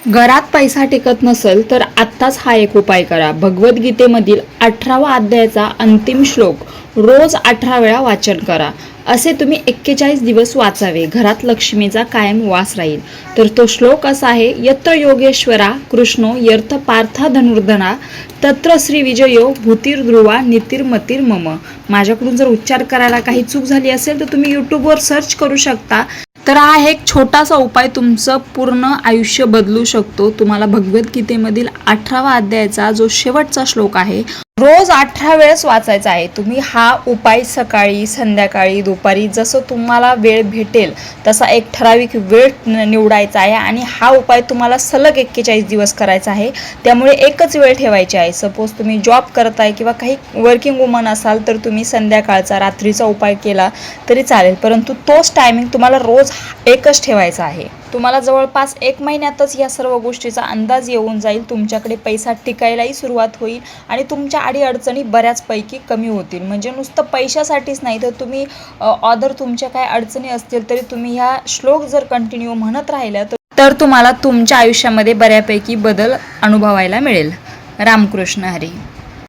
घरात पैसा टिकत नसेल तर आत्ताच हा एक उपाय करा। भगवद्गीतेमधील 18वा अध्यायाचा अंतिम श्लोक रोज 18 वेळा वाचन करा। असे तुम्ही 41 दिवस वाचावे। घरात लक्ष्मीचा कायम वास राहील। तर तो श्लोक असा आहे, यत्र योगेश्वरा कृष्णो यर्थ पार्था धनुर्धना तत्र श्री विजयो भूतिर्ध्रुवा नीतिर्मतीर मम। माझ्याकडून जर उच्चार करायला काही चूक झाली असेल तर तुम्ही यूट्यूबवर सर्च करू शकता। तर हा एक छोटासा उपाय तुमचं पूर्ण आयुष्य बदलू शकतो। तुम्हाला भगवद्गीतेमधील 18वा अध्यायाचा जो शेवटचा श्लोक आहे रोज 18 वेळेस वाचायचा आहे। तुम्ही हा उपाय सकाळी, संध्याकाळी, दुपारी जसं तुम्हाला वेळ भेटेल तसा एक ठराविक वेळ निवडायचा आहे आणि हा उपाय तुम्हाला सलग 41 दिवस करायचा आहे। त्यामुळे एकच वेळ ठेवायची आहे। सपोज तुम्ही जॉब करताय किंवा काही वर्किंग वुमन असाल तर तुम्ही संध्याकाळचा, रात्रीचा उपाय केला तरी चालेल, परंतु तोच टायमिंग तुम्हाला रोज एकच ठेवायचा आहे। तुम्हाला जवळपास 1 महिन्यातच या सर्व गोष्टीचा अंदाज येऊन जाईल। तुमच्याकडे पैसा टिकायलाही सुरुवात होईल आणि तुमच्या अडीअडचणी बऱ्याचपैकी कमी होतील। म्हणजे नुसतं पैशासाठीच नाही तर तुम्ही ऑदर तुमच्या काय अडचणी असतील तरी तुम्ही ह्या श्लोक जर कंटिन्यू म्हणत राहिल्या तर तुम्हाला तुमच्या आयुष्यामध्ये बऱ्यापैकी बदल अनुभवायला मिळेल। रामकृष्ण हरी।